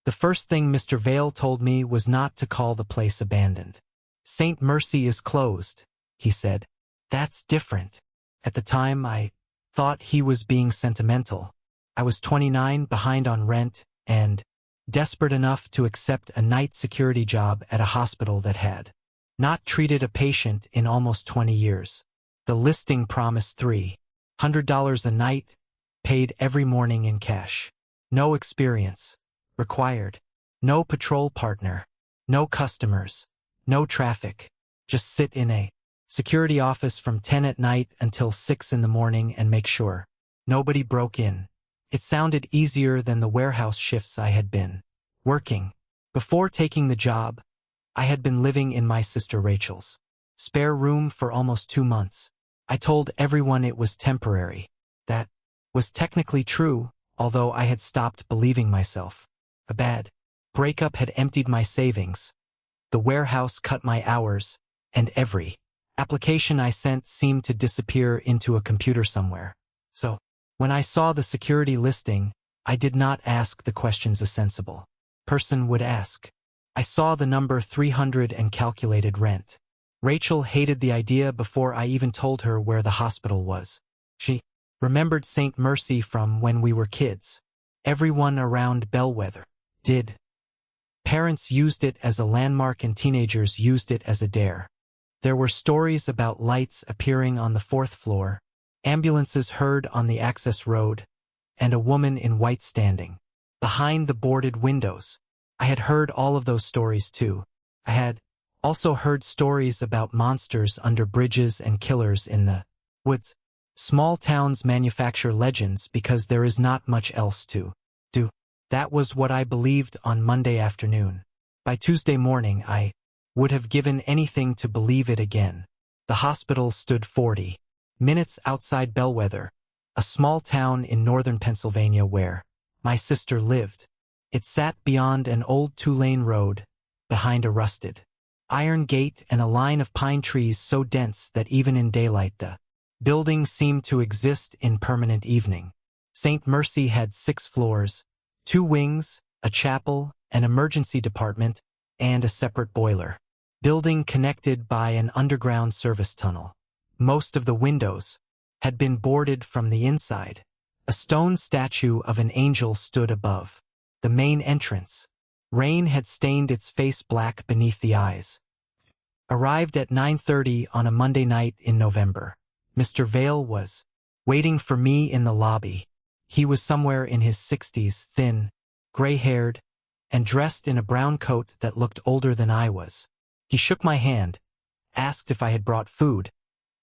The first thing Mr. Vale told me was not to call the place abandoned. St. Mercy is closed, he said. That's different. At the time, I thought he was being sentimental. I was 29, behind on rent, and desperate enough to accept a night security job at a hospital that had not treated a patient in almost 20 years. The listing promised $300 a night, paid every morning in cash. No experience required. No patrol partner. No customers. No traffic. Just sit in a security office from 10 at night until 6 in the morning and make sure nobody broke in. It sounded easier than the warehouse shifts I had been working. Before taking the job, I had been living in my sister Rachel's spare room for almost 2 months. I told everyone it was temporary. That was technically true, although I had stopped believing myself. A bad breakup had emptied my savings. The warehouse cut my hours, and every application I sent seemed to disappear into a computer somewhere. So, when I saw the security listing, I did not ask the questions a sensible person would ask. I saw the number 300 and calculated rent. Rachel hated the idea before I even told her where the hospital was. She remembered St. Mercy from when we were kids. Everyone around Bellwether did. Parents used it as a landmark and teenagers used it as a dare. There were stories about lights appearing on the 4th floor, ambulances heard on the access road, and a woman in white standing behind the boarded windows. I had heard all of those stories too. I had also heard stories about monsters under bridges and killers in the woods. Small towns manufacture legends because there is not much else to do. That was what I believed on Monday afternoon. By Tuesday morning, I would have given anything to believe it again. The hospital stood 40 minutes outside Bellwether, a small town in northern Pennsylvania where my sister lived. It sat beyond an old 2-lane road, behind a rusted iron gate and a line of pine trees so dense that even in daylight the building seemed to exist in permanent evening. St. Mercy had 6 floors, 2 wings, a chapel, an emergency department, and a separate boiler building connected by an underground service tunnel. Most of the windows had been boarded from the inside. A stone statue of an angel stood above the main entrance. Rain had stained its face black beneath the eyes. Arrived at 9:30 on a Monday night in November. Mr. Vale was waiting for me in the lobby. He was somewhere in his 60s, thin, gray-haired, and dressed in a brown coat that looked older than I was. He shook my hand, asked if I had brought food,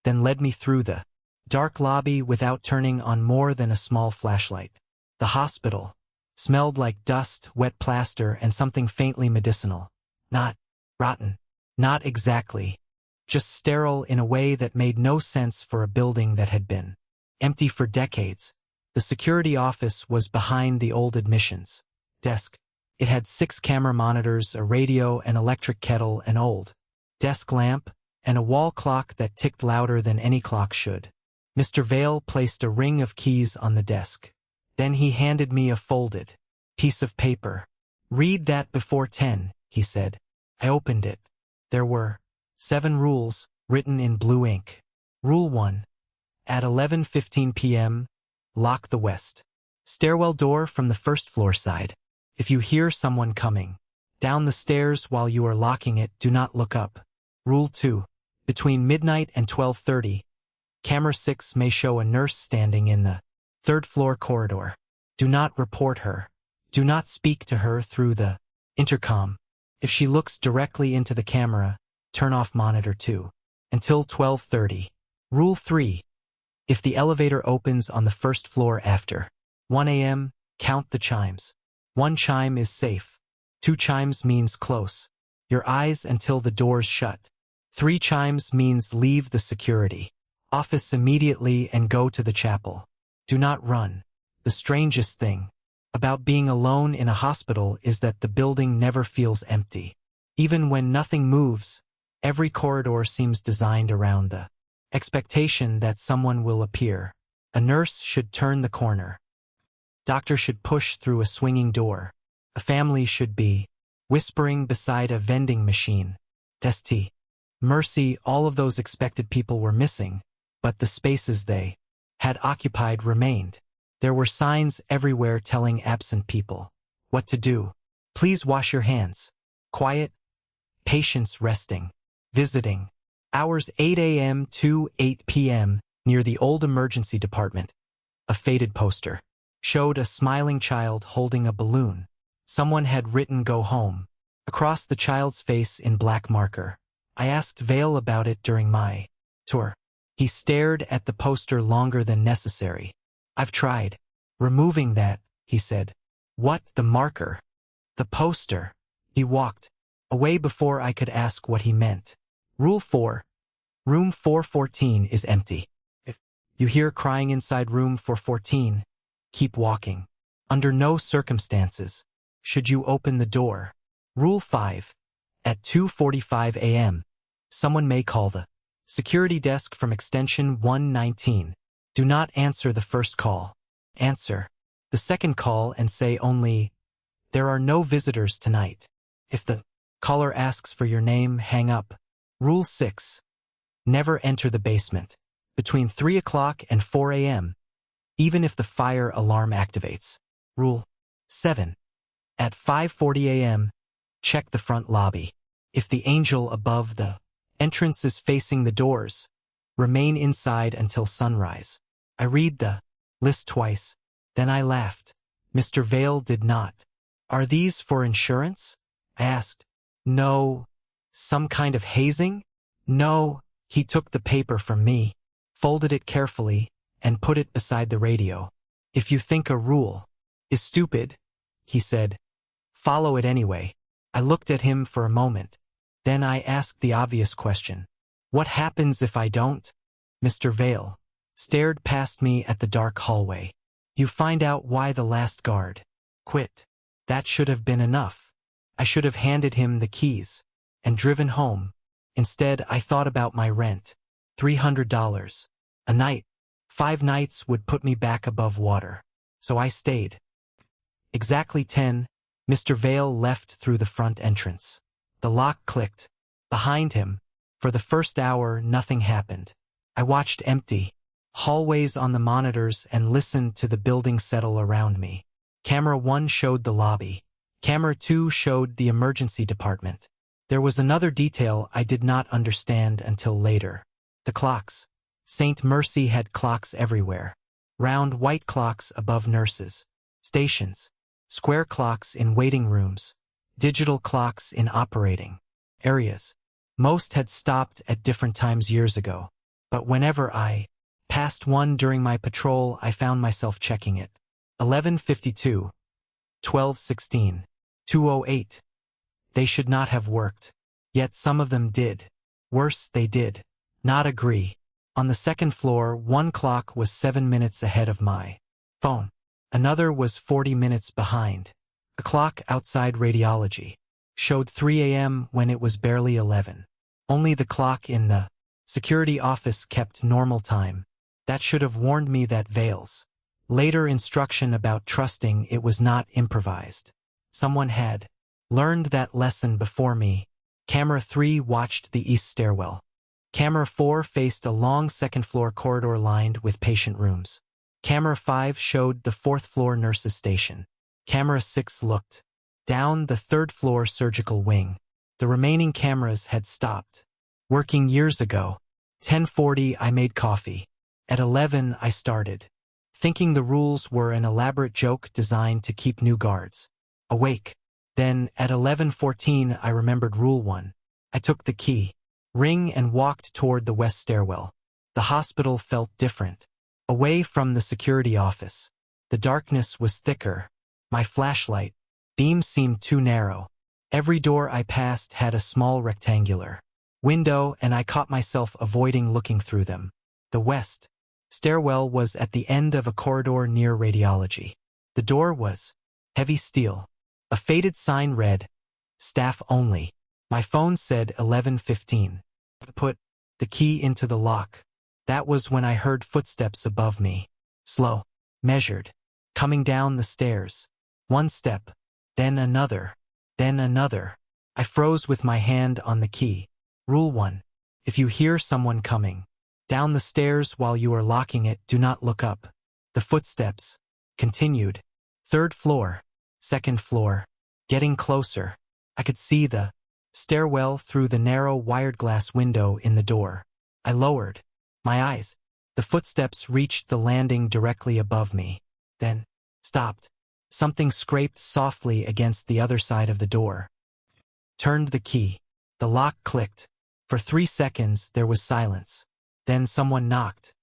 then led me through the dark lobby without turning on more than a small flashlight. The hospital smelled like dust, wet plaster, and something faintly medicinal. Not rotten. Not exactly. Just sterile in a way that made no sense for a building that had been empty for decades. The security office was behind the old admissions desk. It had 6 camera monitors, a radio, an electric kettle, an old desk lamp, and a wall clock that ticked louder than any clock should. Mr. Vale placed a ring of keys on the desk. Then he handed me a folded piece of paper. "Read that before 10, he said. I opened it. There were 7 rules, written in blue ink. Rule 1. At 11:15 p.m., lock the west stairwell door from the 1st floor side. If you hear someone coming down the stairs while you are locking it, do not look up. Rule 2. Between midnight and 12:30, camera 6 may show a nurse standing in the 3rd floor corridor. Do not report her. Do not speak to her through the intercom. If she looks directly into the camera, turn off monitor 2. Until 12:30. Rule 3. If the elevator opens on the 1st floor after 1 a.m., count the chimes. 1 chime is safe. 2 chimes means close your eyes until the doors shut. 3 chimes means leave the security office immediately and go to the chapel. Do not run. The strangest thing about being alone in a hospital is that the building never feels empty. Even when nothing moves, every corridor seems designed around the expectation that someone will appear. A nurse should turn the corner. Doctor should push through a swinging door. A family should be. Whispering beside a vending machine. St. Mercy, all of those expected people were missing, but the spaces they had occupied remained. There were signs everywhere telling absent people what to do. Please wash your hands. Quiet. Patients resting. Visiting. Hours 8 a.m. to 8 p.m. near the old emergency department. A faded poster showed a smiling child holding a balloon. Someone had written "Go home" across the child's face in black marker. I asked Vale about it during my tour. He stared at the poster longer than necessary. I've tried removing that, he said. What? The marker? The poster? He walked away before I could ask what he meant. Rule 4. Room 414 is empty. If you hear crying inside room 414, keep walking. Under no circumstances should you open the door. Rule 5. At 2:45 a.m., someone may call the security desk from extension 119. Do not answer the first call. Answer the second call and say only, "There are no visitors tonight." If the caller asks for your name, hang up. Rule 6. Never enter the basement between 3 o'clock and 4 a.m., even if the fire alarm activates. Rule 7. At 5:40 a.m., check the front lobby. If the angel above the entrance is facing the doors, remain inside until sunrise. I read the list twice, then I laughed. Mr. Vale did not. Are these for insurance? I asked. No. Some kind of hazing? No. He took the paper from me, folded it carefully, and put it beside the radio. If you think a rule is stupid, he said, follow it anyway. I looked at him for a moment. Then I asked the obvious question. What happens if I don't? Mr. Vale stared past me at the dark hallway. You find out why the last guard quit. That should have been enough. I should have handed him the keys and driven home. Instead, I thought about my rent. $300 a night. 5 nights would put me back above water. So I stayed. Exactly 10, Mr. Vale left through the front entrance. The lock clicked. Behind him, for the first hour, nothing happened. I watched empty hallways on the monitors and listened to the building settle around me. Camera 1 showed the lobby. Camera 2 showed the emergency department. There was another detail I did not understand until later. The clocks. St. Mercy had clocks everywhere. Round white clocks above nurses' stations. Square clocks in waiting rooms. Digital clocks in operating areas. Most had stopped at different times years ago, but whenever I passed one during my patrol, I found myself checking it. 11:52, 12:16, 2:08. They should not have worked. Yet some of them did. Worse, they did not agree. On the second floor, one clock was 7 minutes ahead of my phone. Another was 40 minutes behind. A clock outside radiology showed 3 a.m. when it was barely 11. Only the clock in the security office kept normal time. That should have warned me that Vale's later instruction about trusting it was not improvised. Someone had learned that lesson before me. Camera 3 watched the east stairwell. Camera 4 faced a long second-floor corridor lined with patient rooms. Camera 5 showed the 4th-floor nurses' station. Camera 6 looked down the 3rd-floor surgical wing. The remaining cameras had stopped working years ago. 10:40 I made coffee. At 11 I started thinking the rules were an elaborate joke designed to keep new guards awake. Then, at 11:14 I remembered Rule 1. I took the key, ring, and walked toward the west stairwell. The hospital felt different. Away from the security office. The darkness was thicker. My flashlight beam seemed too narrow. Every door I passed had a small rectangular window, and I caught myself avoiding looking through them. The west stairwell was at the end of a corridor near radiology. The door was heavy steel. A faded sign read, "Staff only." My phone said 11:15. I put the key into the lock. That was when I heard footsteps above me. Slow, measured, coming down the stairs. 1 step, Then another. Then another. I froze with my hand on the key. Rule 1. If you hear someone coming down the stairs while you are locking it, do not look up. The footsteps continued. Third floor. Second floor. Getting closer. I could see the stairwell through the narrow wired glass window in the door. I lowered my eyes. The footsteps reached the landing directly above me. Then stopped. Something scraped softly against the other side of the door. Turned the key. The lock clicked. For 3 seconds there was silence. Then someone knocked.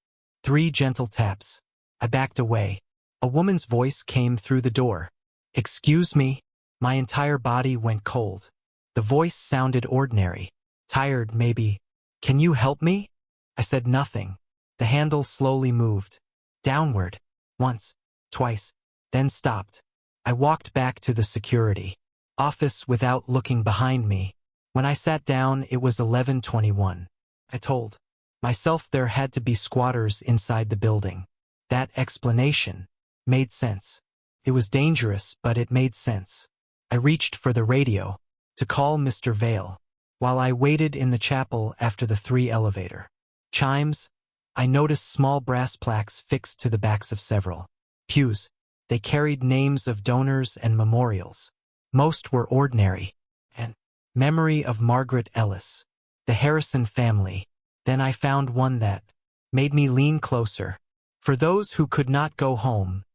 3 gentle taps. I backed away. A woman's voice came through the door. "Excuse me." My entire body went cold. The voice sounded ordinary. Tired, maybe. "Can you help me?" I said nothing. The handle slowly moved. Downward. Once. Twice. Then stopped. I walked back to the security office without looking behind me. When I sat down, it was 11:21. I told myself there had to be squatters inside the building. That explanation made sense. It was dangerous, but it made sense. I reached for the radio to call Mr. Vale. While I waited in the chapel after the 3 elevator chimes, I noticed small brass plaques fixed to the backs of several pews. They carried names of donors and memorials. Most were ordinary. And memory of Margaret Ellis, the Harrison family. Then I found one that made me lean closer. For those who could not go home.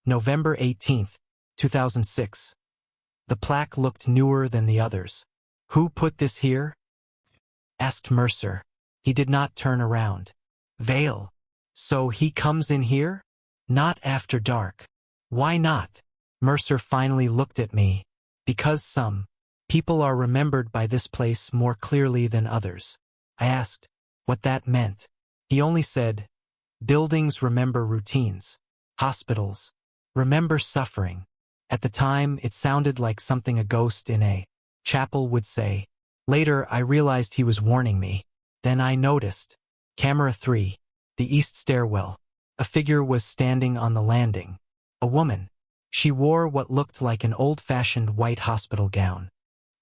November 18th, 2006. The plaque looked newer than the others. "Who put this here?" asked Mercer. He did not turn around. "Vale. So he comes in here? Not after dark." "Why not?" Mercer finally looked at me. "Because some people are remembered by this place more clearly than others." I asked what that meant. He only said, "Buildings remember routines. Hospitals remember suffering." At the time, it sounded like something a ghost in a chapel would say. Later, I realized he was warning me. Then I noticed. Camera 3. The east stairwell. A figure was standing on the landing. A woman. She wore what looked like an old-fashioned white hospital gown.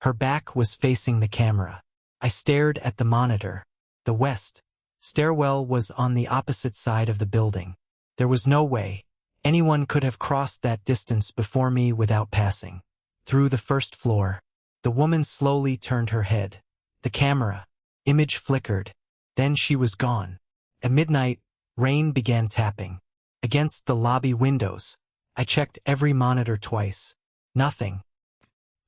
Her back was facing the camera. I stared at the monitor. The west stairwell was on the opposite side of the building. There was no way anyone could have crossed that distance before me without passing through the first floor. The woman slowly turned her head. The camera image flickered. Then she was gone. At midnight, rain began tapping against the lobby windows. I checked every monitor twice. Nothing.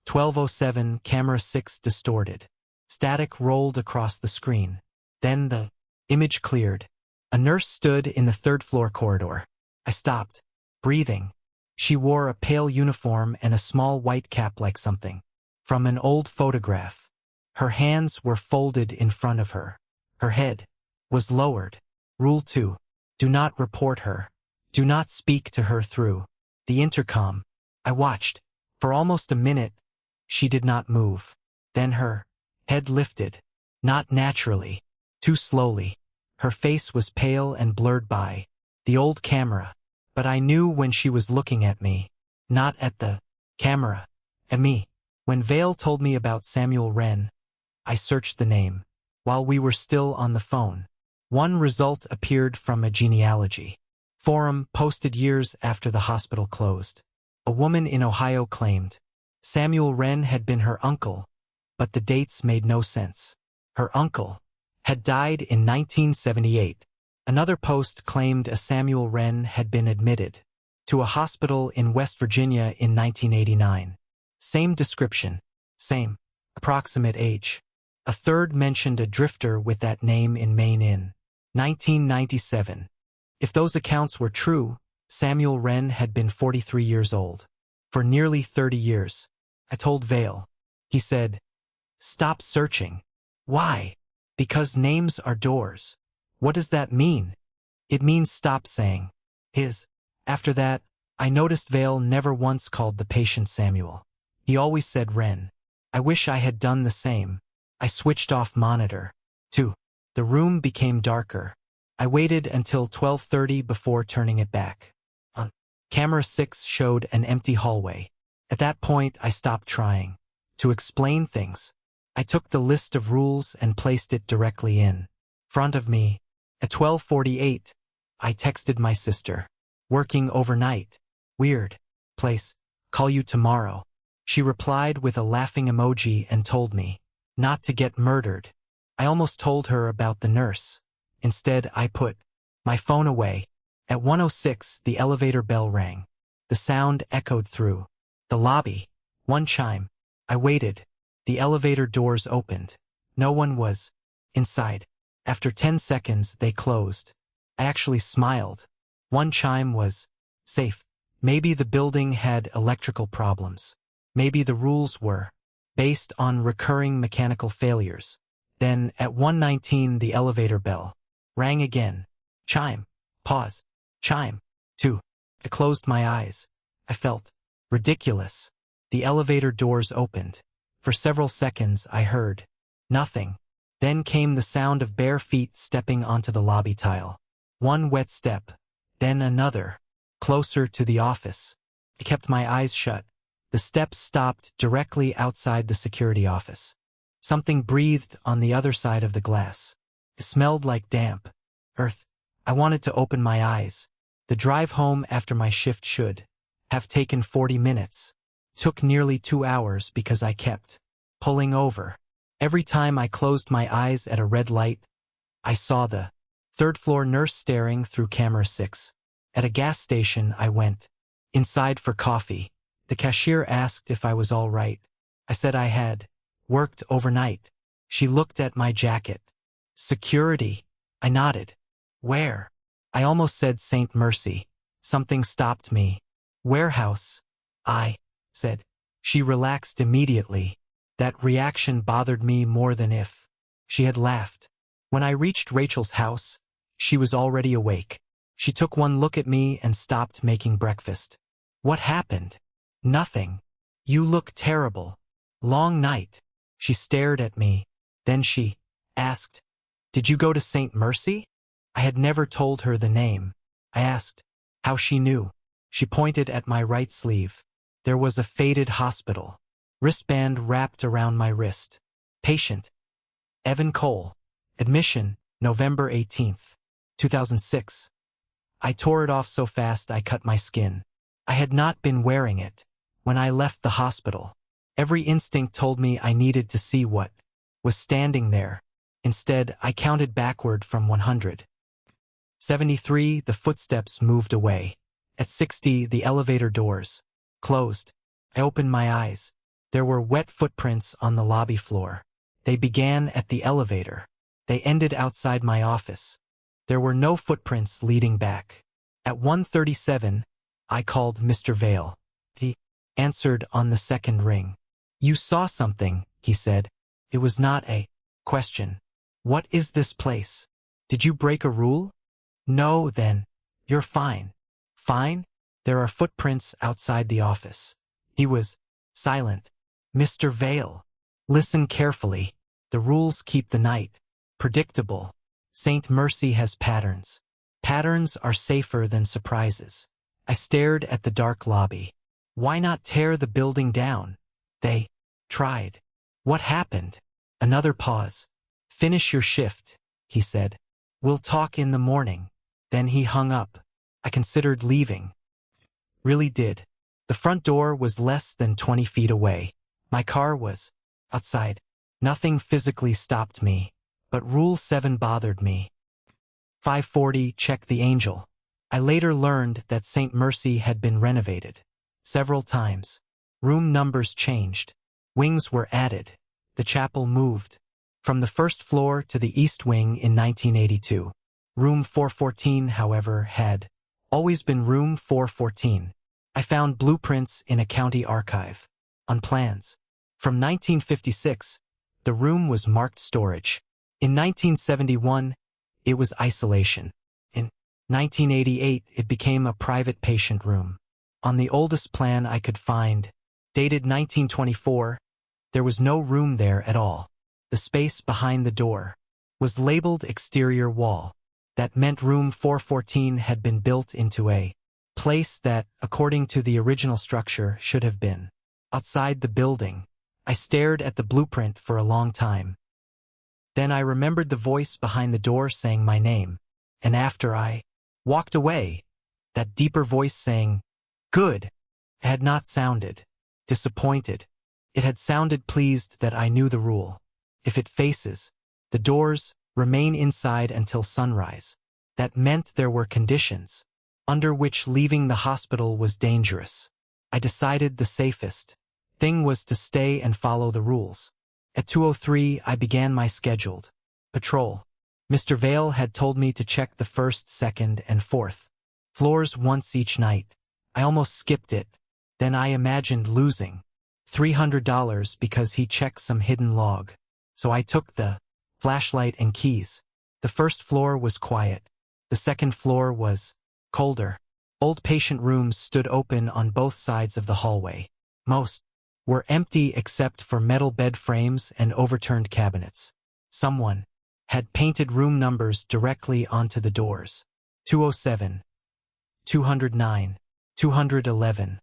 12:07, camera 6 distorted. Static rolled across the screen. Then the image cleared. A nurse stood in the 3rd-floor corridor. I stopped, breathing. She wore a pale uniform and a small white cap like something from an old photograph. Her hands were folded in front of her. Her head was lowered. Rule 2. Do not report her. Do not speak to her through the intercom. I watched. For almost a minute, she did not move. Then her head lifted. Not naturally. Too slowly. Her face was pale and blurred by the old camera. But I knew when she was looking at me. Not at the camera. At me. When Vale told me about Samuel Wren, I searched the name. While we were still on the phone, one result appeared from a genealogy forum posted years after the hospital closed. A woman in Ohio claimed Samuel Wren had been her uncle, but the dates made no sense. Her uncle had died in 1978. Another post claimed a Samuel Wren had been admitted to a hospital in West Virginia in 1989. Same description, same approximate age. A third mentioned a drifter with that name in Maine in 1997. If those accounts were true, Samuel Wren had been 43 years old. For nearly 30 years. I told Vale. He said, "Stop searching." "Why?" "Because names are doors." "What does that mean?" "It means stop saying his." After that, I noticed Vale never once called the patient Samuel. He always said Wren. I wish I had done the same. I switched off monitor. 2. The room became darker. I waited until 12:30 before turning it back on. Camera 6 showed an empty hallway. At that point, I stopped trying to explain things. I took the list of rules and placed it directly in front of me. At 12:48, I texted my sister. Working overnight. Weird. Place. Call you tomorrow. She replied with a laughing emoji and told me not to get murdered. I almost told her about the nurse. Instead, I put my phone away. At 1:06, the elevator bell rang. The sound echoed through the lobby. One chime. I waited. The elevator doors opened. No one was inside. After 10 seconds, they closed. I actually smiled. One chime was safe. Maybe the building had electrical problems. Maybe the rules were based on recurring mechanical failures. Then, at 1:19, the elevator bell rang again. Chime. Pause. Chime. 2. I closed my eyes. I felt ridiculous. The elevator doors opened. For several seconds, I heard nothing. Then came the sound of bare feet stepping onto the lobby tile. One wet step. Then another. Closer to the office. I kept my eyes shut. The steps stopped directly outside the security office. Something breathed on the other side of the glass. It smelled like damp earth. I wanted to open my eyes. The drive home after my shift should have taken 40 minutes. Took nearly 2 hours because I kept pulling over. Every time I closed my eyes at a red light, I saw the third-floor nurse staring through camera 6. At a gas station, I went inside for coffee. The cashier asked if I was all right. I said I had worked overnight. She looked at my jacket. Security. I nodded. Where? I almost said St. Mercy. Something stopped me. Warehouse. I said. She relaxed immediately. That reaction bothered me more than if she had laughed. When I reached Rachel's house, she was already awake. She took one look at me and stopped making breakfast. What happened? Nothing. You look terrible. Long night. She stared at me. Then she asked, Did you go to St. Mercy? I had never told her the name. I asked how she knew. She pointed at my right sleeve. There was a faded hospital wristband wrapped around my wrist. Patient. Evan Cole. Admission, November 18th, 2006. I tore it off so fast I cut my skin. I had not been wearing it when I left the hospital. Every instinct told me I needed to see what was standing there. Instead, I counted backward from 100. 73, the footsteps moved away. At 60, the elevator doors closed. I opened my eyes. There were wet footprints on the lobby floor. They began at the elevator. They ended outside my office. There were no footprints leading back. At 1:37, I called Mr. Vale. He answered on the second ring. You saw something, he said. It was not a question. What is this place? Did you break a rule? No, then. You're fine. Fine? There are footprints outside the office. He was silent. Mr. Vale. Listen carefully. The rules keep the night predictable. St. Mercy has patterns. Patterns are safer than surprises. I stared at the dark lobby. Why not tear the building down? They tried. What happened? Another pause. Finish your shift, he said. We'll talk in the morning. Then he hung up. I considered leaving. Really did. The front door was less than 20 feet away. My car was outside. Nothing physically stopped me, but Rule 7 bothered me. 5:40, check the Angel. I later learned that St. Mercy had been renovated several times. Room numbers changed. Wings were added. The chapel moved from the first floor to the east wing in 1982. Room 414, however, had always been Room 414. I found blueprints in a county archive. On plans. From 1956, the room was marked storage. In 1971, it was isolation. In 1988, it became a private patient room. On the oldest plan I could find, dated 1924, there was no room there at all. The space behind the door was labeled exterior wall. That meant room 414 had been built into a place that, according to the original structure, should have been outside the building. I stared at the blueprint for a long time. Then I remembered the voice behind the door saying my name, and after I walked away, that deeper voice saying, "Good," had not sounded disappointed. It had sounded pleased that I knew the rule. If it faces the doors, remain inside until sunrise. That meant there were conditions under which leaving the hospital was dangerous. I decided the safest thing was to stay and follow the rules. At 2:03, I began my scheduled patrol. Mr. Vale had told me to check the first, second, and fourth floors once each night. I almost skipped it. Then I imagined losing $300 because he checked some hidden log. So I took the flashlight and keys. The first floor was quiet. The second floor was colder. Old patient rooms stood open on both sides of the hallway. Most were empty except for metal bed frames and overturned cabinets. Someone had painted room numbers directly onto the doors. 207, 209, 211.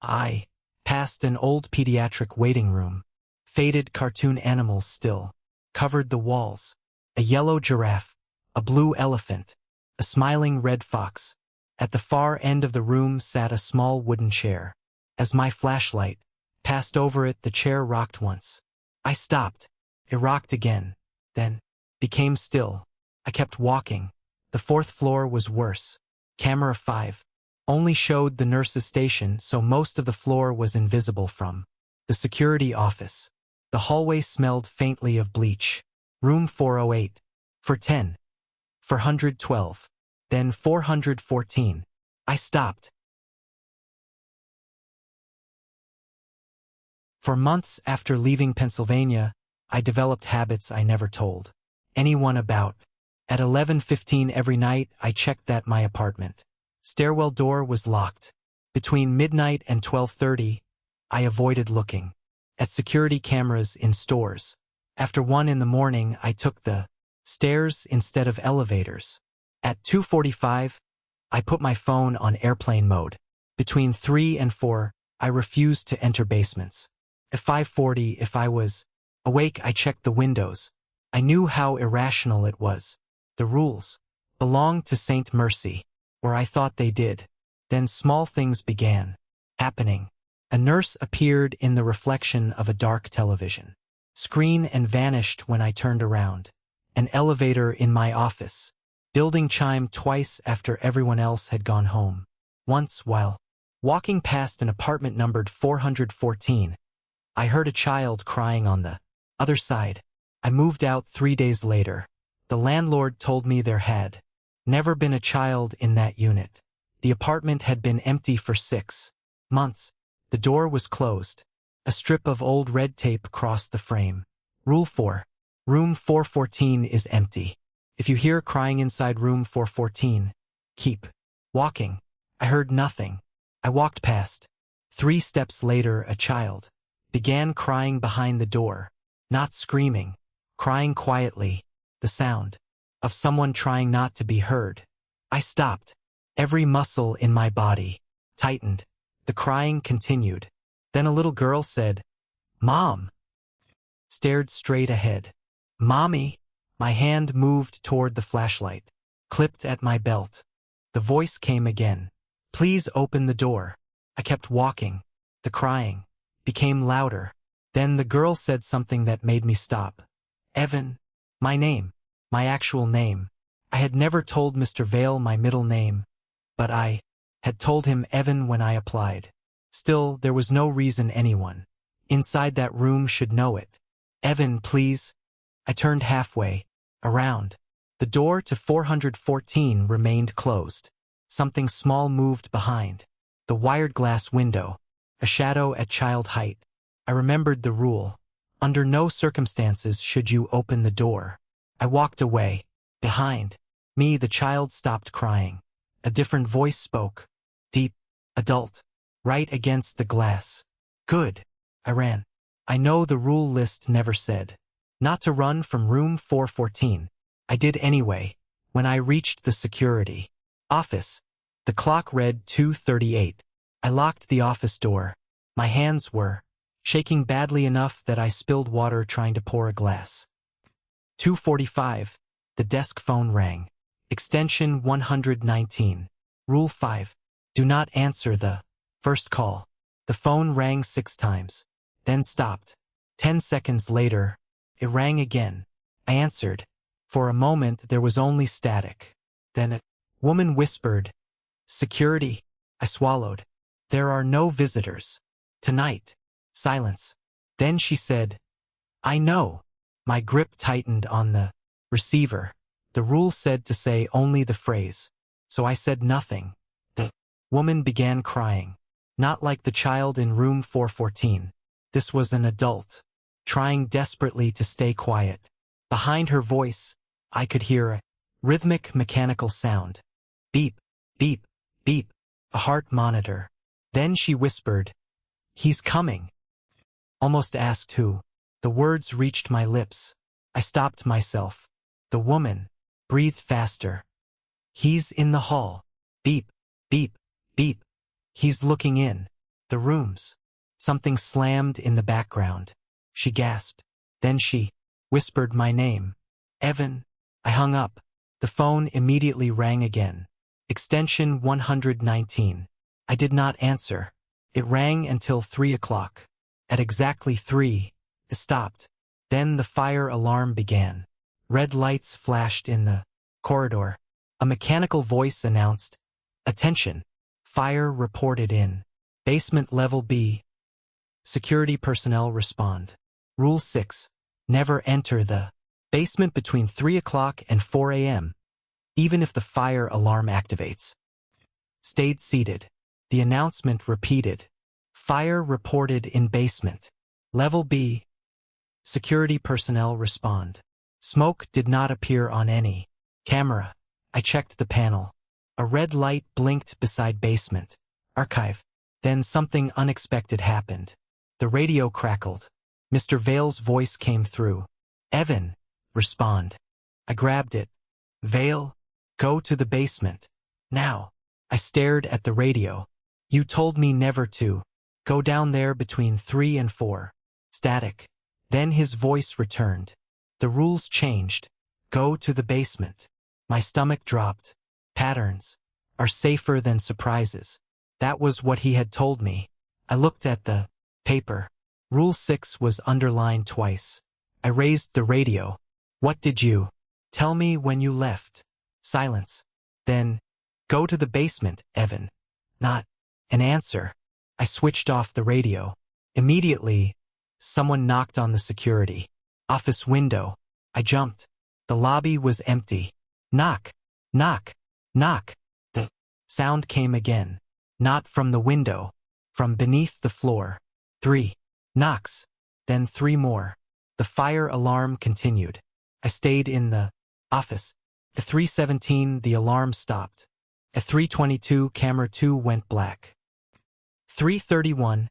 I passed an old pediatric waiting room. Faded cartoon animals still covered the walls. A yellow giraffe, a blue elephant, a smiling red fox. At the far end of the room sat a small wooden chair. As my flashlight passed over it, the chair rocked once. I stopped. It rocked again, then became still. I kept walking. The fourth floor was worse. Camera 5 only showed the nurse's station, so most of the floor was invisible from the security office. The hallway smelled faintly of bleach. Room 408. 410. 412. Then 414. I stopped. For months after leaving Pennsylvania, I developed habits I never told anyone about. At 11:15 every night, I checked that my apartment stairwell door was locked. Between midnight and 12:30, I avoided looking at security cameras in stores. After 1 in the morning, I took the stairs instead of elevators. At 2:45, I put my phone on airplane mode. Between 3 and 4, I refused to enter basements. At 5:40, if I was awake, I checked the windows. I knew how irrational it was. The rules belonged to St. Mercy, or I thought they did. Then small things began happening. A nurse appeared in the reflection of a dark television screen and vanished when I turned around. An elevator in my office building chimed twice after everyone else had gone home. Once, while walking past an apartment numbered 414, I heard a child crying on the other side. I moved out 3 days later. The landlord told me there had never been a child in that unit. The apartment had been empty for 6 months. The door was closed. A strip of old red tape crossed the frame. Rule 4. Room 414 is empty. If you hear crying inside room 414, keep walking. I heard nothing. I walked past. 3 steps later, a child began crying behind the door. Not screaming, crying quietly. The sound of someone trying not to be heard. I stopped. Every muscle in my body tightened. The crying continued. Then a little girl said, "Mom." Stared straight ahead. "Mommy." My hand moved toward the flashlight, clipped at my belt. The voice came again. "Please open the door." I kept walking. The crying became louder. Then the girl said something that made me stop. "Evan." My name. My actual name. I had never told Mr. Vale my middle name, but I had told him Evan when I applied. Still, there was no reason anyone inside that room should know it. "Evan, please." I turned halfway around. The door to 414 remained closed. Something small moved behind the wired glass window, a shadow at child height. I remembered the rule. Under no circumstances should you open the door. I walked away. Behind me, the child stopped crying. A different voice spoke. Deep, adult, right against the glass. "Good." I ran. I know the rule list never said not to run from room 414. I did anyway. When I reached the security office, the clock read 2:38. I locked the office door. My hands were shaking badly enough that I spilled water trying to pour a glass. 2:45. The desk phone rang. Extension 119. Rule 5. Do not answer the first call. The phone rang 6 times, then stopped. 10 seconds later, it rang again. I answered. For a moment there was only static. Then a woman whispered, "Security." I swallowed. "There are no visitors tonight." Silence. Then she said, "I know." My grip tightened on the receiver. The rule said to say only the phrase, so I said nothing. The woman began crying. Not like the child in room 414. This was an adult, trying desperately to stay quiet. Behind her voice, I could hear a rhythmic mechanical sound. Beep, beep, beep, a heart monitor. Then she whispered, "He's coming." Almost asked who. The words reached my lips. I stopped myself. The woman breathed faster. "He's in the hall." Beep, beep, beep. "He's looking in the rooms." Something slammed in the background. She gasped. Then she whispered my name. "Evan." I hung up. The phone immediately rang again. Extension 119. I did not answer. It rang until 3 o'clock. At exactly 3, it stopped. Then the fire alarm began. Red lights flashed in the corridor. A mechanical voice announced, "Attention! Fire reported in basement level B." Security personnel respond. Rule 6. Never enter the basement between 3 o'clock and 4 a.m., even if the fire alarm activates. Stayed seated. The announcement repeated. Fire reported in basement. Level B. Security personnel respond. Smoke did not appear on any camera. I checked the panel. A red light blinked beside basement. Archive. Then something unexpected happened. The radio crackled. Mr. Vale's voice came through. "Evan, respond." I grabbed it. "Vale, go to the basement. Now." I stared at the radio. "You told me never to. Go down there between 3 and 4. Static. Then his voice returned. "The rules changed. Go to the basement." My stomach dropped. Patterns are safer than surprises. That was what he had told me. I looked at the paper. Rule 6 was underlined twice. I raised the radio. "What did you tell me when you left?" Silence. Then, "Go to the basement, Evan." Not an answer. I switched off the radio. Immediately, someone knocked on the security office window. I jumped. The lobby was empty. Knock, knock, knock. The sound came again. Not from the window, from beneath the floor. 3 knocks, then 3 more. The fire alarm continued. I stayed in the office. At 3:17, the alarm stopped. At 3:22, camera 2 went black. 3:31,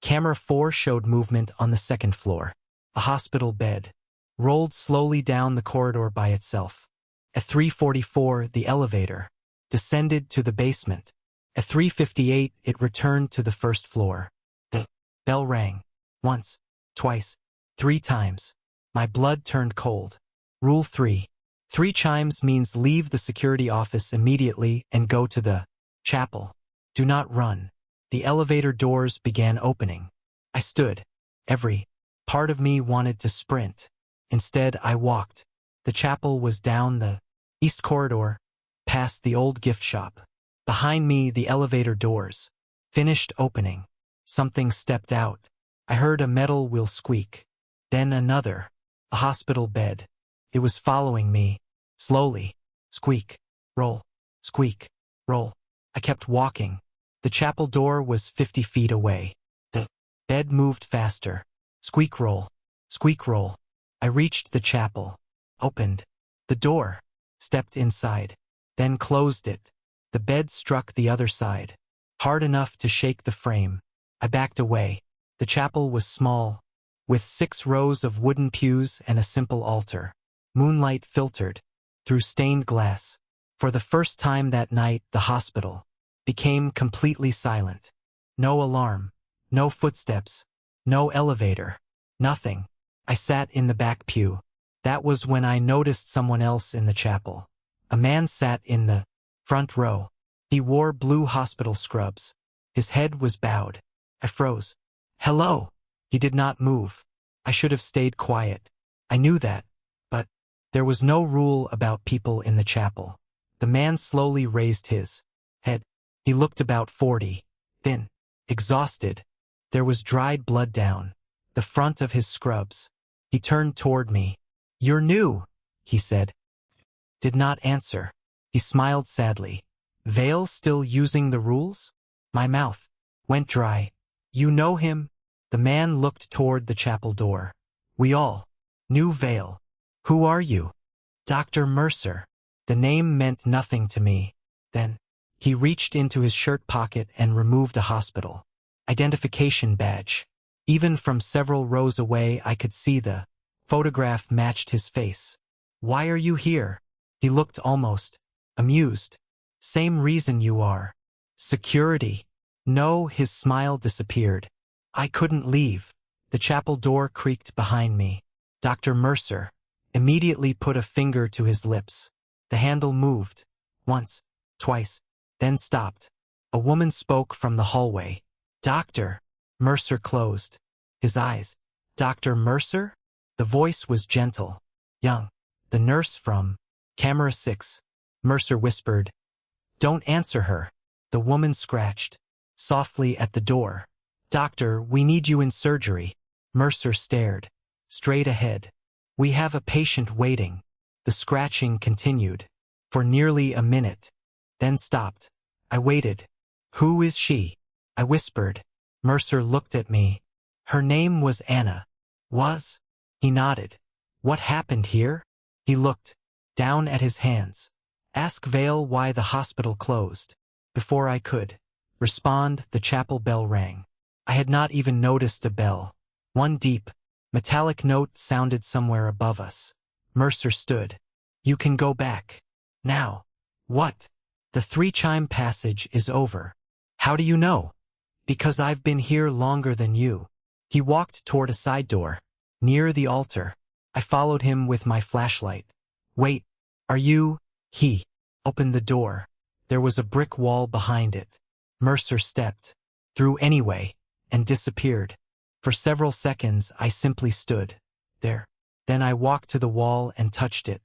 camera 4 showed movement on the second floor. A hospital bed rolled slowly down the corridor by itself. At 3:44, the elevator descended to the basement. At 3:58, it returned to the first floor. The bell rang. Once, twice, 3 times. My blood turned cold. Rule 3. 3 chimes means leave the security office immediately and go to the chapel. Do not run. The elevator doors began opening. I stood. Every part of me wanted to sprint. Instead, I walked. The chapel was down the east corridor, past the old gift shop. Behind me, the elevator doors finished opening. Something stepped out. I heard a metal wheel squeak. Then another. A hospital bed. It was following me. Slowly. Squeak. Roll. Squeak. Roll. I kept walking. The chapel door was 50 feet away. The bed moved faster. Squeak roll. Squeak roll. I reached the chapel. Opened the door. Stepped inside. Then closed it. The bed struck the other side. Hard enough to shake the frame. I backed away. The chapel was small, with 6 rows of wooden pews and a simple altar. Moonlight filtered through stained glass. For the first time that night, the hospital became completely silent. No alarm. No footsteps. No elevator. Nothing. I sat in the back pew. That was when I noticed someone else in the chapel. A man sat in the front row. He wore blue hospital scrubs. His head was bowed. I froze. Hello. He did not move. I should have stayed quiet. I knew that. But there was no rule about people in the chapel. The man slowly raised his head. He looked about 40. Thin. Exhausted. There was dried blood down the front of his scrubs. He turned toward me. You're new, he said. Did not answer. He smiled sadly. Vale still using the rules? My mouth went dry. You know him? The man looked toward the chapel door. We all knew Vale. Who are you? Dr. Mercer. The name meant nothing to me. Then he reached into his shirt pocket and removed a hospital identification badge. Even from several rows away I could see the photograph matched his face. Why are you here? He looked almost amused. Same reason you are. Security. No, his smile disappeared. I couldn't leave. The chapel door creaked behind me. Dr. Mercer immediately put a finger to his lips. The handle moved. Once, twice, then stopped. A woman spoke from the hallway. Doctor. Mercer closed his eyes. Dr. Mercer? The voice was gentle. Young. The nurse from Camera 6. Mercer whispered. Don't answer her. The woman scratched softly at the door. Doctor, we need you in surgery. Mercer stared straight ahead. We have a patient waiting. The scratching continued for nearly a minute, then stopped. I waited. Who is she? I whispered. Mercer looked at me. Her name was Anna. Was? He nodded. What happened here? He looked down at his hands. Ask Vale why the hospital closed. Before I could respond, the chapel bell rang. I had not even noticed a bell. One deep, metallic note sounded somewhere above us. Mercer stood. You can go back. Now. What? The 3-chime passage is over. How do you know? Because I've been here longer than you. He walked toward a side door, near the altar. I followed him with my flashlight. Wait, are you? He opened the door. There was a brick wall behind it. Mercer stepped through anyway and disappeared. For several seconds I simply stood there. Then I walked to the wall and touched it.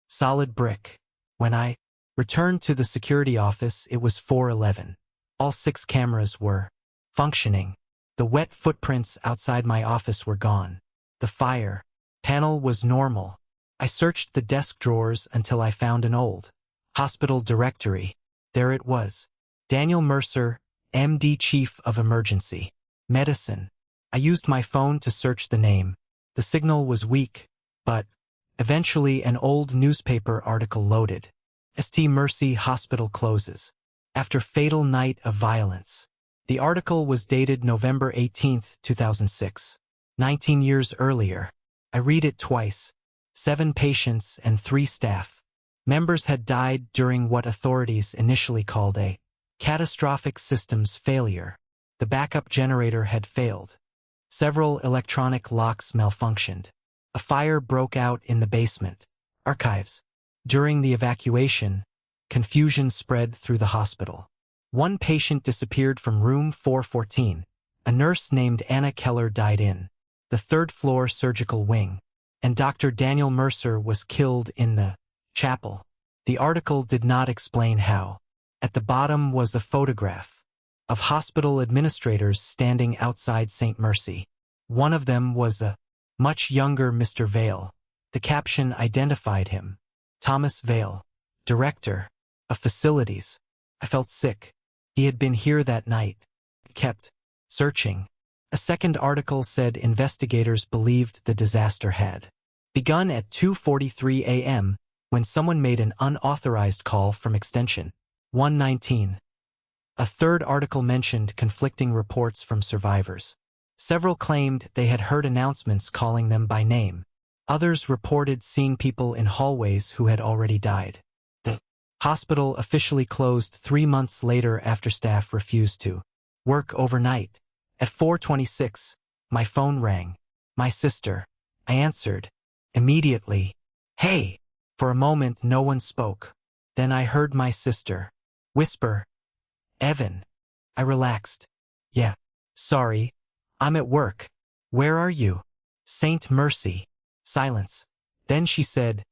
Solid brick. When I returned to the security office, it was 4:11. All 6 cameras were functioning. The wet footprints outside my office were gone. The fire panel was normal. I searched the desk drawers until I found an old hospital directory. There it was. Daniel Mercer, MD Chief of Emergency Medicine. I used my phone to search the name. The signal was weak, but eventually an old newspaper article loaded. St. Mercy Hospital closes after fatal night of violence. The article was dated November 18, 2006. 19 years earlier. I read it twice. 7 patients and 3 staff members had died during what authorities initially called a catastrophic systems failure. The backup generator had failed. Several electronic locks malfunctioned. A fire broke out in the basement archives. During the evacuation, confusion spread through the hospital. One patient disappeared from room 414. A nurse named Anna Keller died in the 3rd-floor surgical wing, and Dr. Daniel Mercer was killed in the chapel. The article did not explain how. At the bottom was a photograph of hospital administrators standing outside St. Mercy. One of them was a much younger Mr. Vale. The caption identified him. Thomas Vale, Director of Facilities. I felt sick. He had been here that night. Kept searching. A second article said investigators believed the disaster had begun at 2:43 a.m. when someone made an unauthorized call from extension 119. A third article mentioned conflicting reports from survivors. Several claimed they had heard announcements calling them by name. Others reported seeing people in hallways who had already died. The hospital officially closed 3 months later after staff refused to work overnight. At 4:26, my phone rang. My sister. I answered. Immediately. Hey! For a moment no one spoke. Then I heard my sister whisper, Evan. I relaxed. Yeah. Sorry. I'm at work. Where are you? Saint Mercy. Silence. Then she said,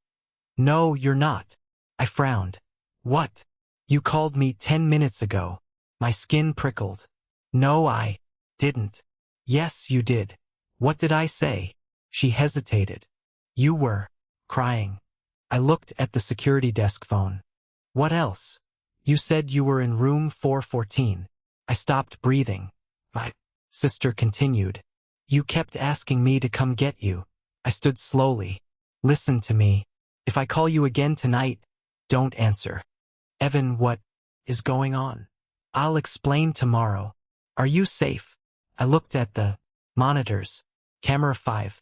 No, you're not. I frowned. What? You called me 10 minutes ago. My skin prickled. No, I didn't. Yes, you did. What did I say? She hesitated. You were crying. I looked at the security desk phone. What else? You said you were in room 414. I stopped breathing. My sister continued. You kept asking me to come get you. I stood slowly. Listen to me. If I call you again tonight, don't answer. Evan, what is going on? I'll explain tomorrow. Are you safe? I looked at the monitors. Camera 5.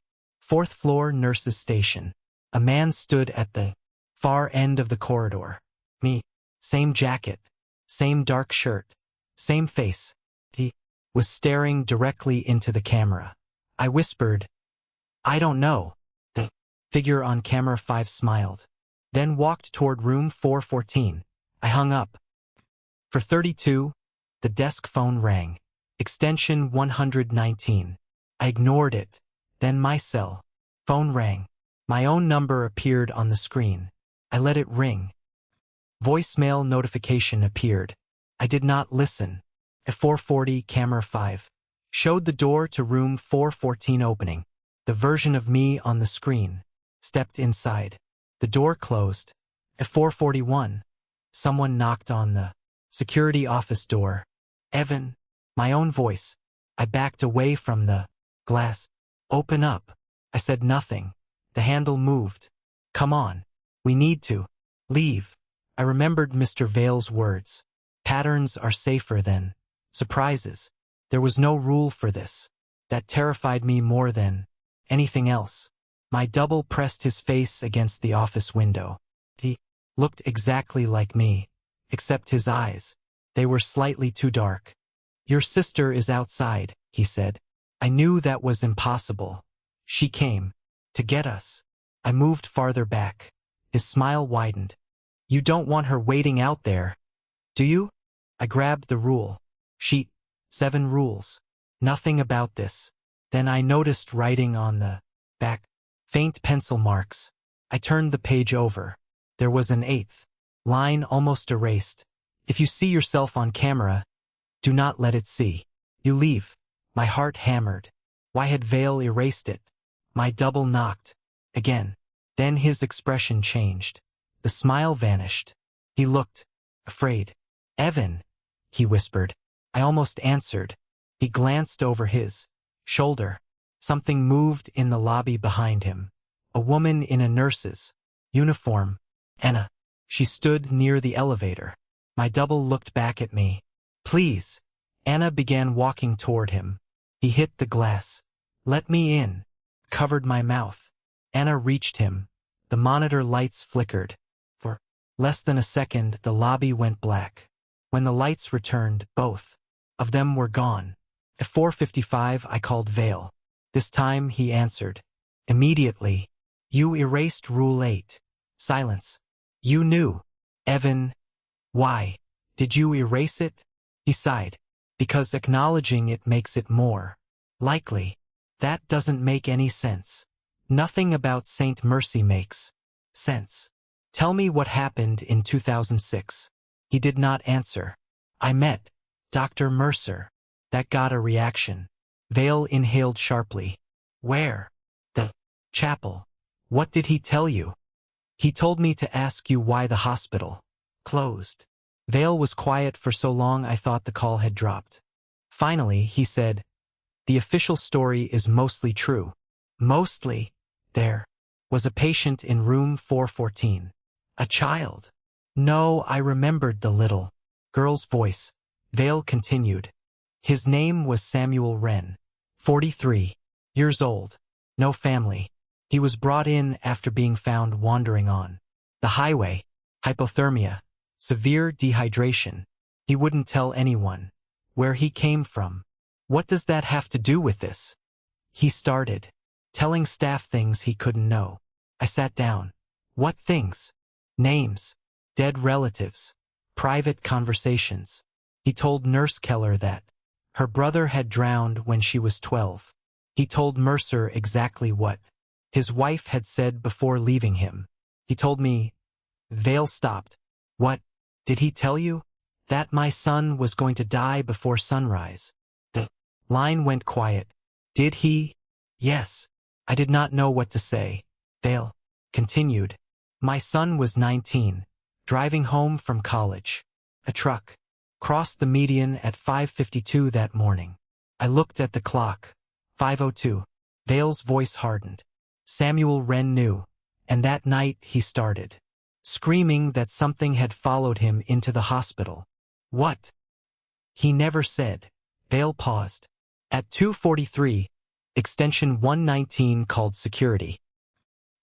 4th floor nurse's station. A man stood at the far end of the corridor. Me. Same jacket. Same dark shirt. Same face. He was staring directly into the camera. I whispered, I don't know. The figure on camera 5 smiled. Then walked toward room 414. I hung up. For 32, the desk phone rang. Extension 119. I ignored it. Then my cell phone rang. My own number appeared on the screen. I let it ring. Voicemail notification appeared. I did not listen. At 4:40, camera 5 showed the door to room 414 opening. The version of me on the screen stepped inside. The door closed. At 4:41, someone knocked on the security office door. Evan, my own voice. I backed away from the glass. Open up. I said nothing. The handle moved. Come on. We need to leave. I remembered Mr. Vale's words. Patterns are safer than surprises. There was no rule for this. That terrified me more than anything else. My double pressed his face against the office window. He looked exactly like me, except his eyes. They were slightly too dark. Your sister is outside, he said. I knew that was impossible. She came to get us. I moved farther back. His smile widened. You don't want her waiting out there, do you? I grabbed the rule sheet. 7 rules. Nothing about this. Then I noticed writing on the back. Faint pencil marks. I turned the page over. There was an 8th line almost erased. If you see yourself on camera, do not let it see. You leave. My heart hammered. Why had Vale erased it? My double knocked. Again. Then his expression changed. The smile vanished. He looked afraid. Evan, he whispered. I almost answered. He glanced over his shoulder. Something moved in the lobby behind him. A woman in a nurse's uniform. Anna. She stood near the elevator. My double looked back at me. Please. Anna began walking toward him. He hit the glass. Let me in. Covered my mouth. Anna reached him. The monitor lights flickered. For less than a second, the lobby went black. When the lights returned, both of them were gone. At 4:55, I called Vale. This time, he answered. Immediately. You erased Rule 8. Silence. You knew. Evan. Why? Did you erase it? He sighed. Because acknowledging it makes it more likely. That doesn't make any sense. Nothing about Saint Mercy makes sense. Tell me what happened in 2006. He did not answer. I met Dr. Mercer. That got a reaction. Vale inhaled sharply. Where? The chapel. What did he tell you? He told me to ask you why the hospital closed. Vale was quiet for so long I thought the call had dropped. Finally, he said, the official story is mostly true. Mostly. There was a patient in room 414. A child. No, I remembered the little girl's voice. Vale continued. His name was Samuel Wren. 43 years old. No family. He was brought in after being found wandering on the highway. Hypothermia. Severe dehydration. He wouldn't tell anyone where he came from. What does that have to do with this? He started, telling staff things he couldn't know. I sat down. What things? Names, dead relatives, private conversations. He told Nurse Keller that her brother had drowned when she was 12. He told Mercer exactly what his wife had said before leaving him. He told me. Vale stopped. What did he tell you? That my son was going to die before sunrise. The line went quiet. Did he? Yes. I did not know what to say. Vale continued. My son was 19, driving home from college. A truck crossed the median at 5:52 that morning. I looked at the clock. 5:02. Vale's voice hardened. Samuel Wren knew, and that night he started screaming that something had followed him into the hospital. What? He never said. Vale paused. At 2:43, extension 119 called security.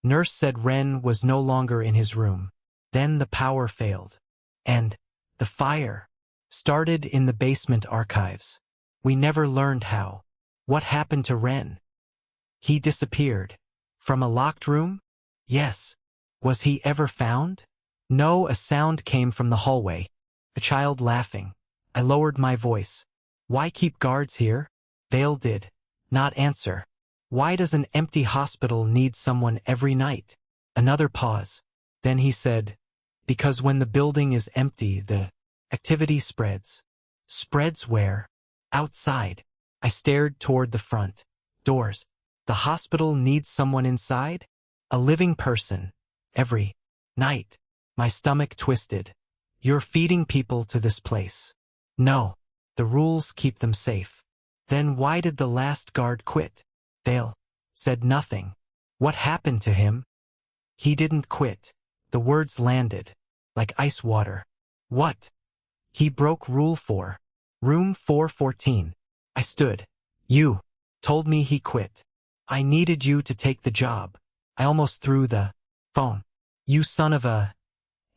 Nurse said Wren was no longer in his room. Then the power failed. And the fire started in the basement archives. We never learned how. What happened to Wren? He disappeared. From a locked room? Yes. Was he ever found? No, a sound came from the hallway. A child laughing. I lowered my voice. Why keep guards here? Vale did not answer. Why does an empty hospital need someone every night? Another pause. Then he said, because when the building is empty, the activity spreads. Spreads where? Outside. I stared toward the front doors. The hospital needs someone inside? A living person. Every night. My stomach twisted. You're feeding people to this place. No. The rules keep them safe. Then why did the last guard quit? Vale said nothing. What happened to him? He didn't quit. The words landed like ice water. What? He broke Rule 4. Room 414. I stood. You told me he quit. I needed you to take the job. I almost threw the phone. You son of a...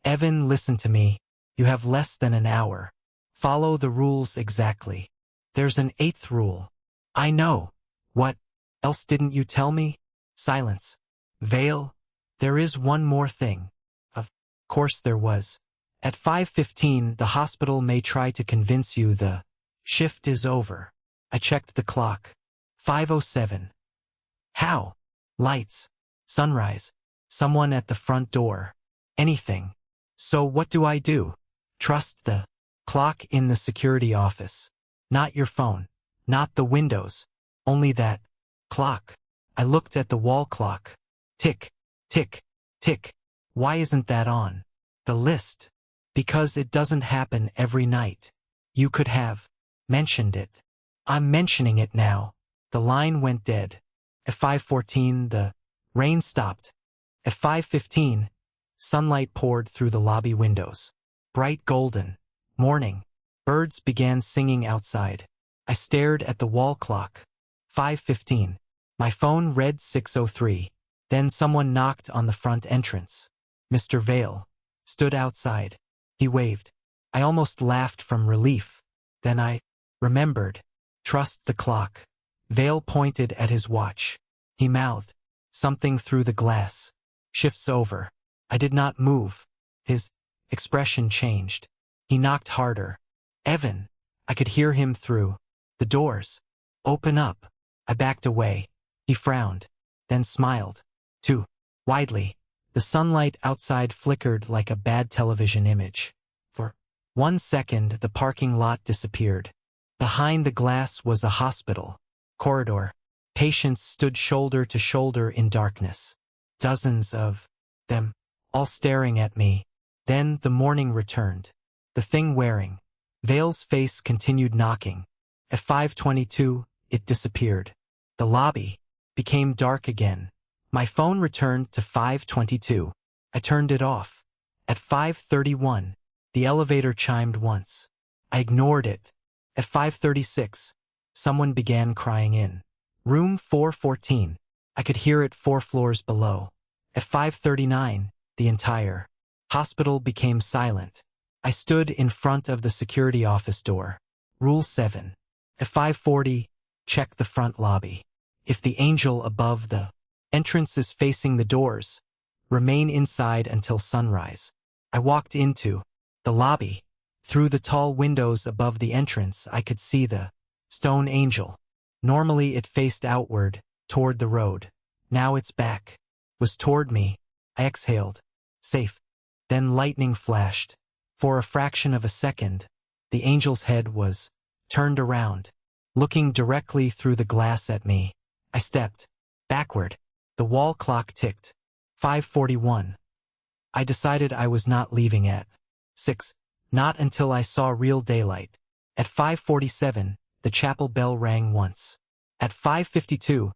Evan, listen to me. You have less than an hour. Follow the rules exactly. There's an 8th rule. I know. What else didn't you tell me? Silence. Vale, there is one more thing. Of course there was. At 5:15, the hospital may try to convince you the shift is over. I checked the clock. 5:07. How? Lights. Sunrise. Someone at the front door. Anything. So what do I do? Trust the clock in the security office. Not your phone. Not the windows. Only that clock. I looked at the wall clock. Tick, tick, tick. Why isn't that on the list? Because it doesn't happen every night. You could have mentioned it. I'm mentioning it now. The line went dead. At 5:14, the rain stopped. At 5:15, sunlight poured through the lobby windows. Bright golden. Morning. Birds began singing outside. I stared at the wall clock. 5:15. My phone read 6:03. Then someone knocked on the front entrance. Mr. Vale stood outside. He waved. I almost laughed from relief. Then I remembered. Trust the clock. Vale pointed at his watch. He mouthed something through the glass. Shifts over. I did not move. His expression changed. He knocked harder. Evan. I could hear him through the doors. Open up. I backed away. He frowned, then smiled. Too widely. The sunlight outside flickered like a bad television image. For 1 second, the parking lot disappeared. Behind the glass was a hospital corridor. Patients stood shoulder to shoulder in darkness. Dozens of them, all staring at me. Then the morning returned. The thing wearing. Vale's face continued knocking. At 5:22, it disappeared. The lobby became dark again. My phone returned to 5:22. I turned it off. At 5:31, the elevator chimed once. I ignored it. At 5:36, someone began crying in. Room 414. I could hear it 4 floors below. At 5:39, the entire hospital became silent. I stood in front of the security office door. Rule 7. At 5:40, check the front lobby. If the angel above the entrance is facing the doors, remain inside until sunrise. I walked into the lobby. Through the tall windows above the entrance, I could see the stone angel. Normally it faced outward, toward the road. Now its back was toward me. I exhaled. Safe. Then lightning flashed. For a fraction of a second, the angel's head was turned around, looking directly through the glass at me. I stepped backward. The wall clock ticked. 5:41. I decided I was not leaving at 6. Not until I saw real daylight. At 5:47, the chapel bell rang once. At 5:52,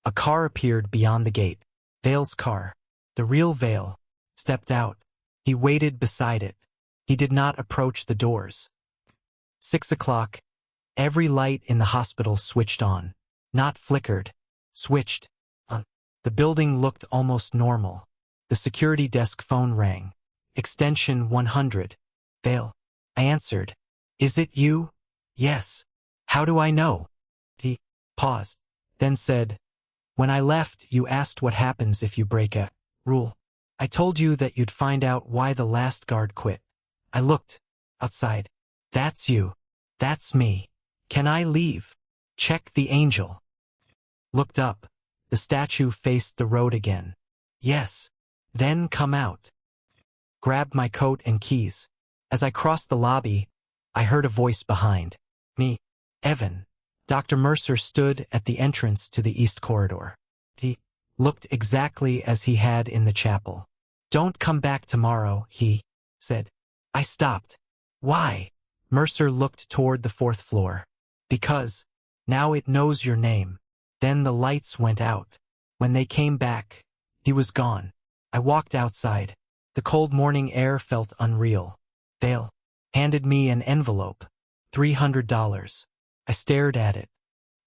a car appeared beyond the gate. Vale's car. The real Vale stepped out. He waited beside it. He did not approach the doors. 6 o'clock. Every light in the hospital switched on. Not flickered. Switched on. The building looked almost normal. The security desk phone rang. Extension 100. Vale. I answered. Is it you? Yes. How do I know? He paused, then said, when I left, you asked what happens if you break a rule. I told you that you'd find out why the last guard quit. I looked outside. That's you. That's me. Can I leave? Check the angel. Looked up. The statue faced the road again. Yes. Then come out. Grabbed my coat and keys. As I crossed the lobby, I heard a voice behind me. Evan. Dr. Mercer stood at the entrance to the east corridor. He looked exactly as he had in the chapel. Don't come back tomorrow, he said. I stopped. Why? Mercer looked toward the 4th floor. Because now it knows your name. Then the lights went out. When they came back, he was gone. I walked outside. The cold morning air felt unreal. Vale handed me an envelope. $300. I stared at it.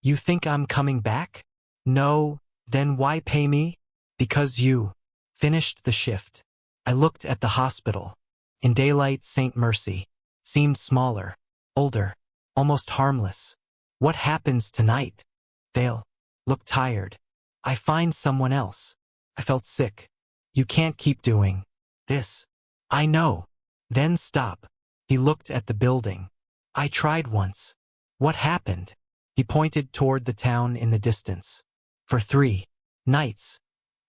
You think I'm coming back? No. Then why pay me? Because you finished the shift. I looked at the hospital. In daylight, St. Mercy seemed smaller, older, almost harmless. What happens tonight? Vale looked tired. I find someone else. I felt sick. You can't keep doing this. I know. Then stop. He looked at the building. I tried once. What happened? He pointed toward the town in the distance. For 3 nights,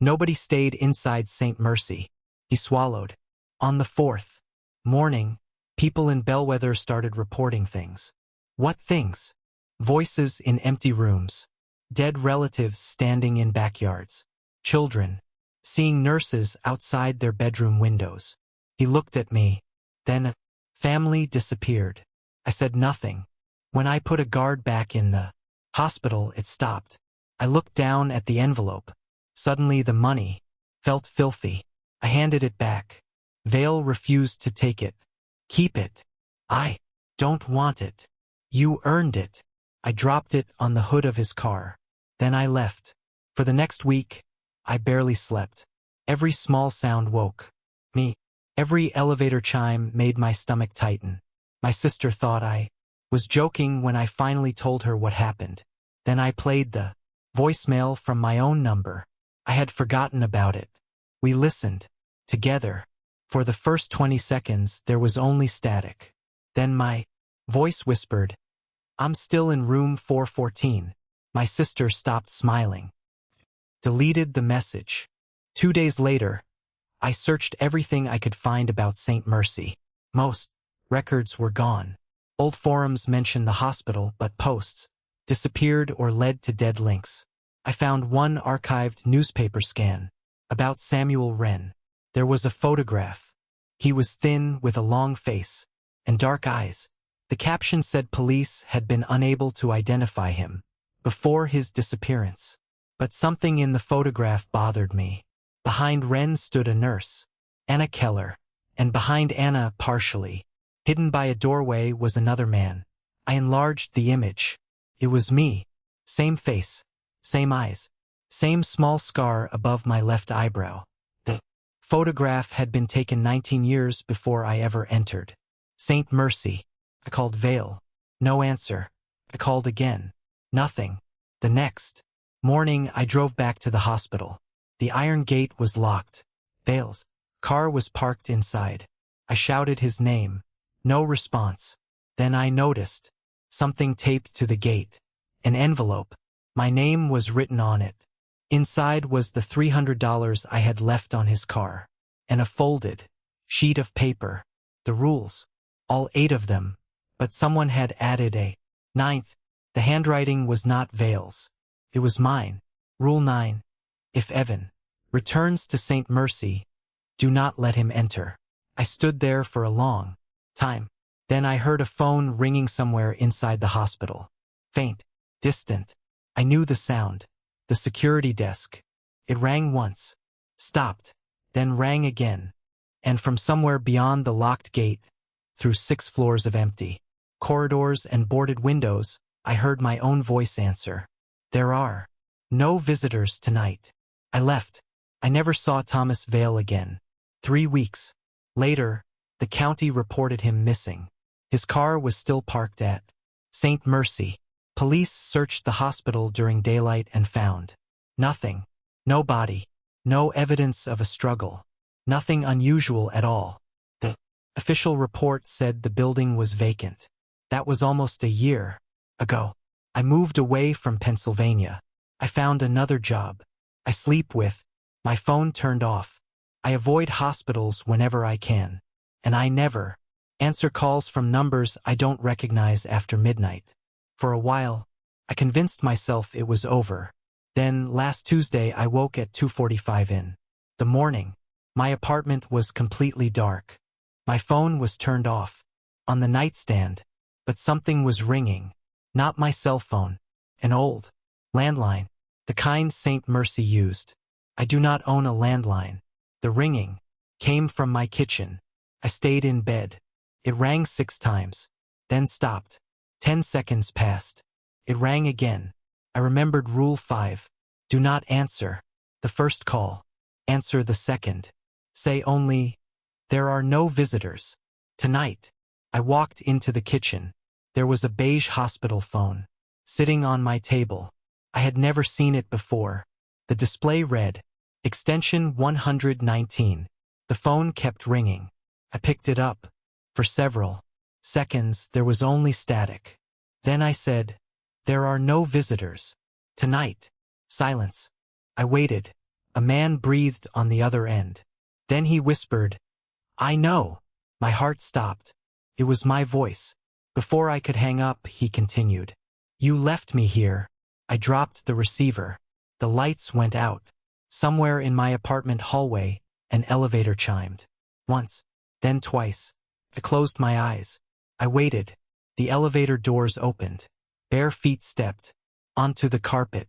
nobody stayed inside St. Mercy. He swallowed. On the 4th morning, people in Bellwether started reporting things. What things? Voices in empty rooms. Dead relatives standing in backyards. Children seeing nurses outside their bedroom windows. He looked at me. Then a family disappeared. I said nothing. When I put a guard back in the hospital, it stopped. I looked down at the envelope. Suddenly the money felt filthy. I handed it back. Vale refused to take it. Keep it. I don't want it. You earned it. I dropped it on the hood of his car. Then I left. For the next week, I barely slept. Every small sound woke me. Every elevator chime made my stomach tighten. My sister thought I was joking when I finally told her what happened. Then I played the voicemail from my own number. I had forgotten about it. We listened together. For the first 20 seconds, there was only static. Then my voice whispered, I'm still in room 414. My sister stopped smiling. Deleted the message. 2 days later, I searched everything I could find about St. Mercy. Most records were gone. Old forums mentioned the hospital, but posts disappeared or led to dead links. I found one archived newspaper scan about Samuel Wren. There was a photograph. He was thin with a long face and dark eyes. The caption said police had been unable to identify him before his disappearance. But something in the photograph bothered me. Behind Wren stood a nurse, Anna Keller, and behind Anna, partially hidden by a doorway, was another man. I enlarged the image. It was me. Same face, same eyes, same small scar above my left eyebrow. The photograph had been taken 19 years before I ever entered St. Mercy. I called Vale. No answer. I I called again. Nothing. The next morning I drove back to the hospital. The iron gate was locked. Vale's car was parked inside. I shouted his name. No response. Then I noticed something taped to the gate. An envelope. My name was written on it. Inside was the $300 I had left on his car. And a folded sheet of paper. The rules. All 8 of them. But someone had added a 9th. The handwriting was not Vale's. It was mine. Rule 9. If Evan returns to St. Mercy, do not let him enter. I stood there for a long time. Then I heard a phone ringing somewhere inside the hospital. Faint. Distant. I knew the sound. The security desk. It rang once. Stopped. Then rang again. And from somewhere beyond the locked gate, through 6 floors of empty corridors and boarded windows, I heard my own voice answer. There are no visitors tonight. I left. I never saw Thomas Vale again. 3 weeks later, the county reported him missing. His car was still parked at St. Mercy. Police searched the hospital during daylight and found nothing. No body. No evidence of a struggle. Nothing unusual at all. The official report said the building was vacant. That was almost a year ago. I moved away from Pennsylvania. I found another job. I sleep with my phone turned off. I avoid hospitals whenever I can. And I never answer calls from numbers I don't recognize after midnight. For a while, I convinced myself it was over. Then, last Tuesday, I woke at 2:45 in the morning. My apartment was completely dark. My phone was turned off on the nightstand, but something was ringing. Not my cell phone. An old landline. The kind St. Mercy used. I do not own a landline. The ringing came from my kitchen. I stayed in bed. It rang 6 times. Then stopped. 10 seconds passed. It rang again. I remembered Rule 5. Do not answer the first call. Answer the second. Say only, there are no visitors tonight. I walked into the kitchen. There was a beige hospital phone sitting on my table. I had never seen it before. The display read, extension 119. The phone kept ringing. I picked it up. For several seconds, there was only static. Then I said, there are no visitors tonight. Silence. I waited. A man breathed on the other end. Then he whispered, I know. My heart stopped. It was my voice. Before I could hang up, he continued. You left me here. I dropped the receiver. The lights went out. Somewhere in my apartment hallway, an elevator chimed. Once, then twice. I closed my eyes. I waited. The elevator doors opened. Bare feet stepped onto the carpet.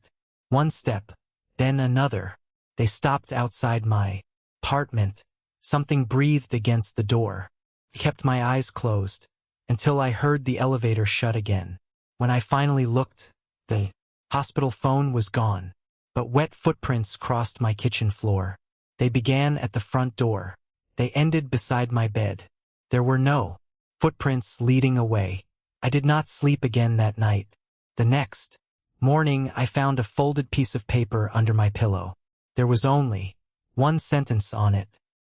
One step, then another. They stopped outside my apartment. Something breathed against the door. I kept my eyes closed until I heard the elevator shut again. When I finally looked, the hospital phone was gone. But wet footprints crossed my kitchen floor. They began at the front door. They ended beside my bed. There were no footprints leading away. I did not sleep again that night. The next morning, I found a folded piece of paper under my pillow. There was only one sentence on it.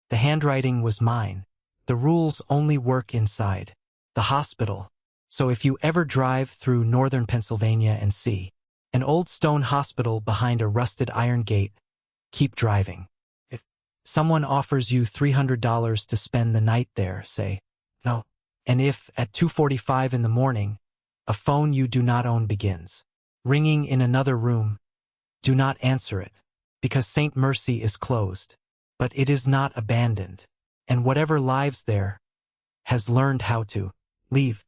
The handwriting was mine. The rules only work inside the hospital. So if you ever drive through northern Pennsylvania and see an old stone hospital behind a rusted iron gate, keep driving. If someone offers you $300 to spend the night there, say no. And if, at 2:45 in the morning, a phone you do not own begins ringing in another room, do not answer it, because St. Mercy is closed. But it is not abandoned, and whatever lives there has learned how to leave.